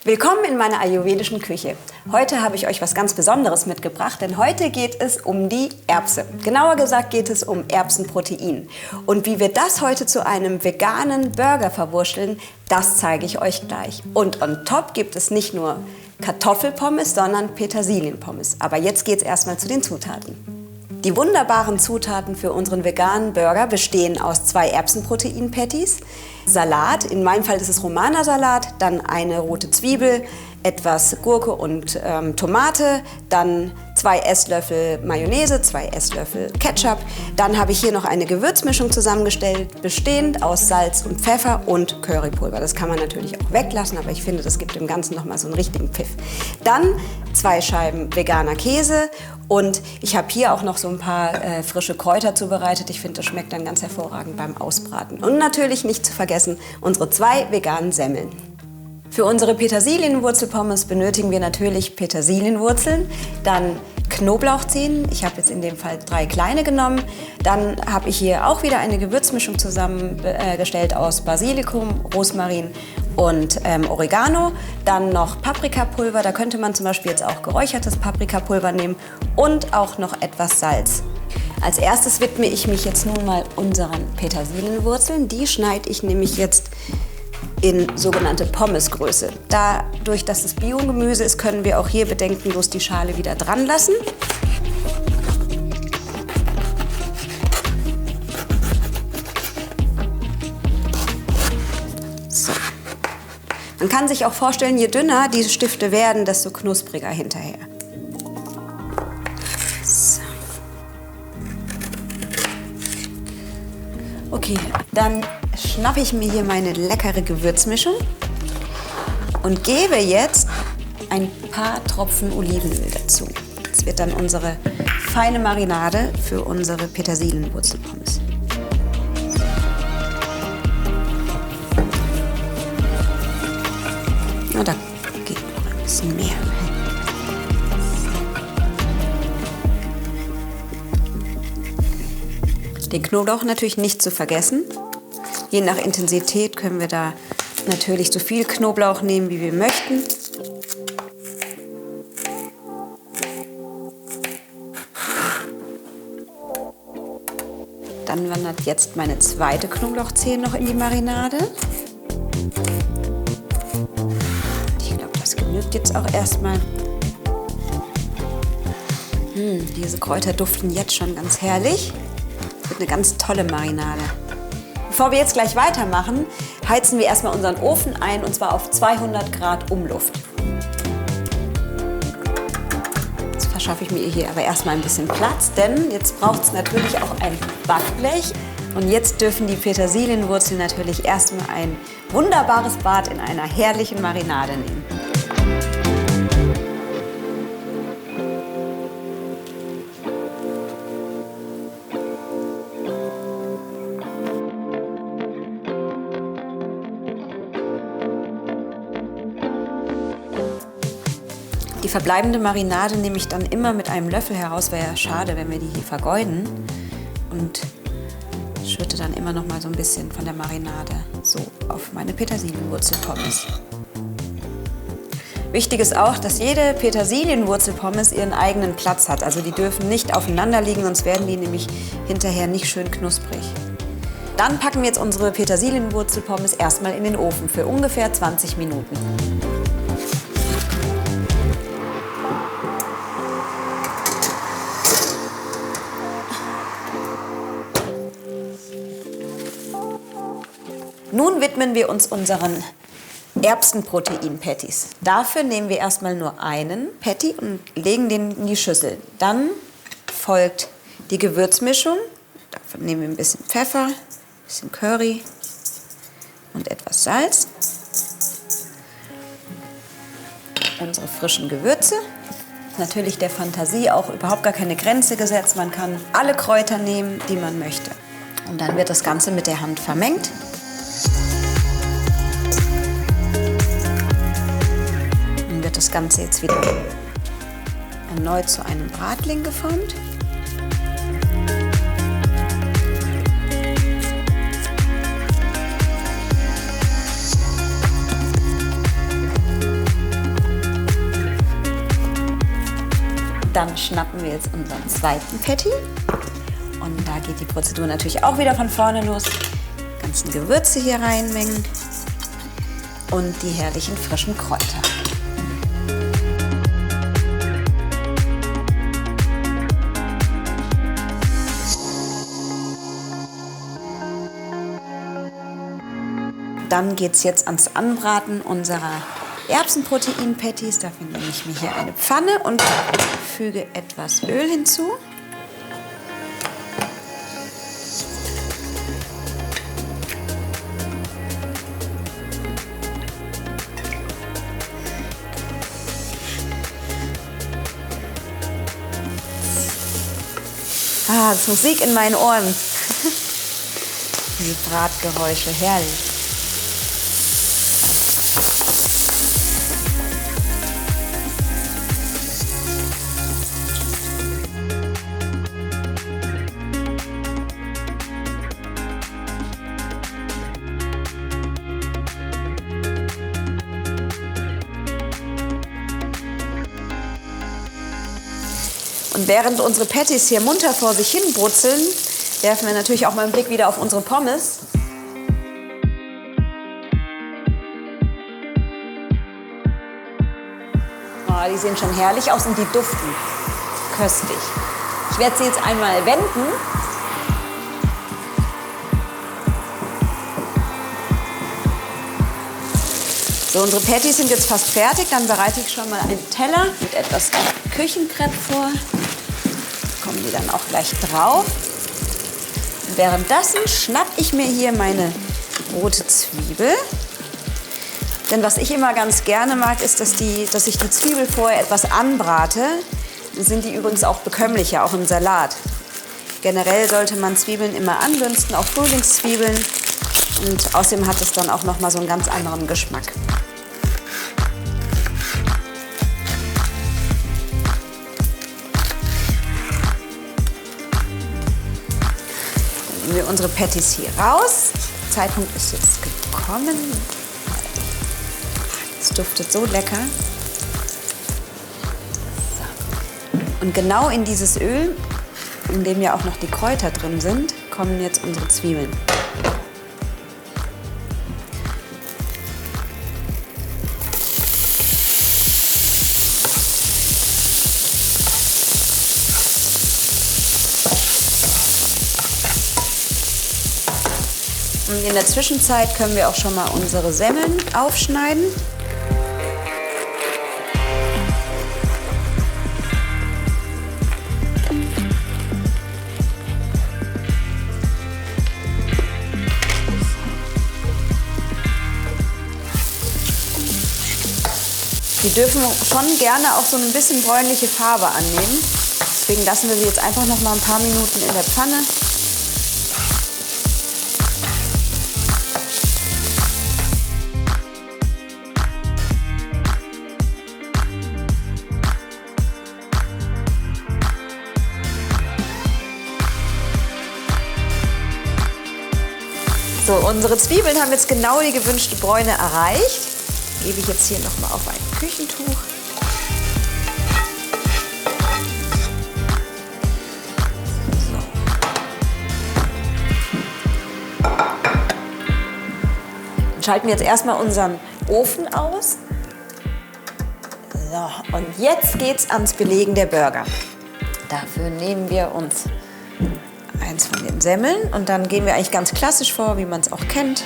Willkommen in meiner ayurvedischen Küche. Heute habe ich euch was ganz Besonderes mitgebracht, denn heute geht es um die Erbse. Genauer gesagt geht es um Erbsenprotein. Und wie wir das heute zu einem veganen Burger verwurschteln, das zeige ich euch gleich. Und on top gibt es nicht nur Kartoffelpommes, sondern Petersilienpommes. Aber jetzt geht es erstmal zu den Zutaten. Die wunderbaren Zutaten für unseren veganen Burger bestehen aus 2 Erbsenprotein-Patties, Salat, in meinem Fall ist es Romana-Salat, dann eine rote Zwiebel, etwas Gurke und Tomate, dann 2 Esslöffel Mayonnaise, 2 Esslöffel Ketchup. Dann habe ich hier noch eine Gewürzmischung zusammengestellt, bestehend aus Salz und Pfeffer und Currypulver. Das kann man natürlich auch weglassen, aber ich finde, das gibt dem Ganzen nochmal so einen richtigen Pfiff. Dann 2 Scheiben veganer Käse und ich habe hier auch noch so ein paar frische Kräuter zubereitet. Ich finde, das schmeckt dann ganz hervorragend beim Ausbraten. Und natürlich nicht zu vergessen, unsere 2 veganen Semmeln. Für unsere Petersilienwurzelpommes benötigen wir natürlich Petersilienwurzeln, dann Knoblauchzehen, ich habe jetzt in dem Fall 3 kleine genommen. Dann habe ich hier auch wieder eine Gewürzmischung zusammengestellt aus Basilikum, Rosmarin und Oregano. Dann noch Paprikapulver, da könnte man zum Beispiel jetzt auch geräuchertes Paprikapulver nehmen und auch noch etwas Salz. Als erstes widme ich mich jetzt nun mal unseren Petersilienwurzeln. Die schneide ich nämlich jetzt in sogenannte Pommesgröße. Dadurch, dass es Biogemüse ist, können wir auch hier bedenkenlos die Schale wieder dran lassen. So. Man kann sich auch vorstellen, je dünner diese Stifte werden, desto knuspriger hinterher. So. Okay, dann schnappe ich mir hier meine leckere Gewürzmischung und gebe jetzt ein paar Tropfen Olivenöl dazu. Das wird dann unsere feine Marinade für unsere Petersilienwurzelpommes. Na, da geht noch ein bisschen mehr. Den Knoblauch natürlich nicht zu vergessen. Je nach Intensität können wir da natürlich so viel Knoblauch nehmen, wie wir möchten. Dann wandert jetzt meine zweite Knoblauchzehe noch in die Marinade. Ich glaube, das genügt jetzt auch erstmal. Diese Kräuter duften jetzt schon ganz herrlich. Das wird eine ganz tolle Marinade. Bevor wir jetzt gleich weitermachen, heizen wir erstmal unseren Ofen ein, und zwar auf 200 Grad Umluft. Jetzt verschaffe ich mir hier aber erstmal ein bisschen Platz, denn jetzt braucht es natürlich auch ein Backblech. Und jetzt dürfen die Petersilienwurzeln natürlich erstmal ein wunderbares Bad in einer herrlichen Marinade nehmen. Die verbleibende Marinade nehme ich dann immer mit einem Löffel heraus, wäre ja schade, wenn wir die hier vergeuden. Und schütte dann immer noch mal so ein bisschen von der Marinade so auf meine Petersilienwurzelpommes. Wichtig ist auch, dass jede Petersilienwurzelpommes ihren eigenen Platz hat. Also die dürfen nicht aufeinander liegen, sonst werden die nämlich hinterher nicht schön knusprig. Dann packen wir jetzt unsere Petersilienwurzelpommes erstmal in den Ofen für ungefähr 20 Minuten. Nun widmen wir uns unseren Erbsenprotein-Patties. Dafür nehmen wir erstmal nur einen Patty und legen den in die Schüssel. Dann folgt die Gewürzmischung. Dafür nehmen wir ein bisschen Pfeffer, ein bisschen Curry und etwas Salz. Unsere frischen Gewürze. Natürlich der Fantasie auch überhaupt gar keine Grenze gesetzt. Man kann alle Kräuter nehmen, die man möchte. Und dann wird das Ganze mit der Hand vermengt. Dann wird das Ganze jetzt wieder erneut zu einem Bratling geformt. Dann schnappen wir jetzt unseren zweiten Patty. Und da geht die Prozedur natürlich auch wieder von vorne los. Die ganzen Gewürze hier reinmengen und die herrlichen frischen Kräuter. Dann geht es jetzt ans Anbraten unserer Erbsenprotein-Patties. Dafür nehme ich mir hier eine Pfanne und füge etwas Öl hinzu. Ah, das ist Musik in meinen Ohren. Die Bratgeräusche, herrlich. Und während unsere Patties hier munter vor sich hin brutzeln, werfen wir natürlich auch mal einen Blick wieder auf unsere Pommes. Oh, die sehen schon herrlich aus und die duften köstlich. Ich werde sie jetzt einmal wenden. So, unsere Patties sind jetzt fast fertig. Dann bereite ich schon mal einen Teller mit etwas Küchenkrepp vor. Kommen die dann auch gleich drauf. Und währenddessen schnappe ich mir hier meine rote Zwiebel. Denn was ich immer ganz gerne mag, ist, dass ich die Zwiebel vorher etwas anbrate. Dann sind die übrigens auch bekömmlicher, auch im Salat. Generell sollte man Zwiebeln immer andünsten, auch Frühlingszwiebeln. Und außerdem hat es dann auch noch mal so einen ganz anderen Geschmack. Nehmen wir unsere Patties hier raus. Der Zeitpunkt ist jetzt gekommen. Es duftet so lecker. So. Und genau in dieses Öl, in dem ja auch noch die Kräuter drin sind, kommen jetzt unsere Zwiebeln. Und in der Zwischenzeit können wir auch schon mal unsere Semmeln aufschneiden. Die dürfen schon gerne auch so ein bisschen bräunliche Farbe annehmen. Deswegen lassen wir sie jetzt einfach noch mal ein paar Minuten in der Pfanne. So, unsere Zwiebeln haben jetzt genau die gewünschte Bräune erreicht. Gebe ich jetzt hier noch mal auf ein Küchentuch. So. Dann schalten wir jetzt erstmal unseren Ofen aus. So, und jetzt geht's ans Belegen der Burger. Dafür nehmen wir uns eins von den Semmeln und dann gehen wir eigentlich ganz klassisch vor, wie man es auch kennt.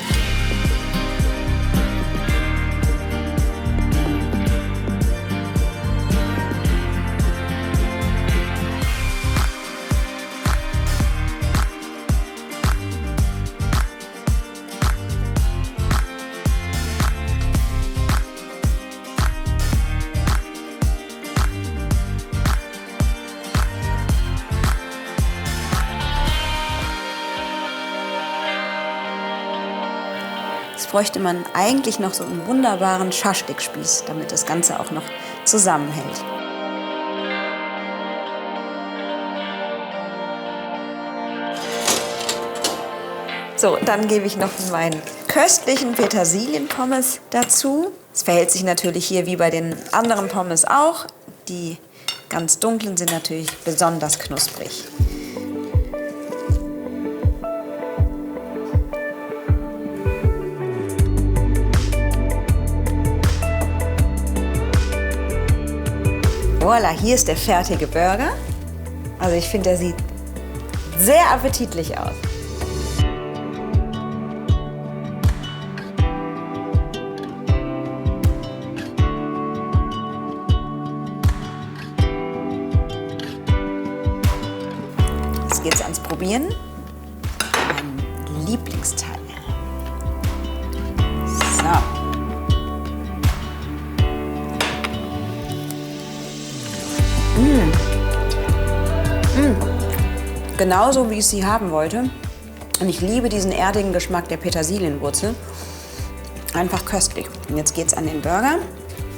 Jetzt bräuchte man eigentlich noch so einen wunderbaren Schaschlikspieß, damit das Ganze auch noch zusammenhält. So, dann gebe ich noch meinen köstlichen Petersilienpommes dazu. Es verhält sich natürlich hier wie bei den anderen Pommes auch. Die ganz dunklen sind natürlich besonders knusprig. Voila, hier ist der fertige Burger. Also ich finde, der sieht sehr appetitlich aus. Jetzt geht's ans Probieren. Mein Lieblingsteil. So. Genauso wie ich sie haben wollte. Und ich liebe diesen erdigen Geschmack der Petersilienwurzel. Einfach köstlich. Und jetzt geht's an den Burger.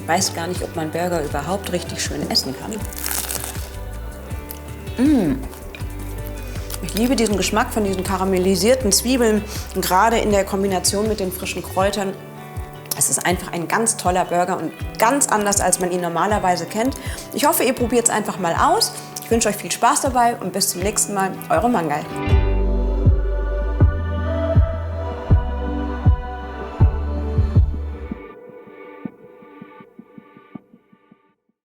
Ich weiß gar nicht, ob man Burger überhaupt richtig schön essen kann. Ich liebe diesen Geschmack von diesen karamellisierten Zwiebeln, gerade in der Kombination mit den frischen Kräutern. Es ist einfach ein ganz toller Burger und ganz anders, als man ihn normalerweise kennt. Ich hoffe, ihr probiert es einfach mal aus. Ich wünsche euch viel Spaß dabei und bis zum nächsten Mal. Eure Mangal.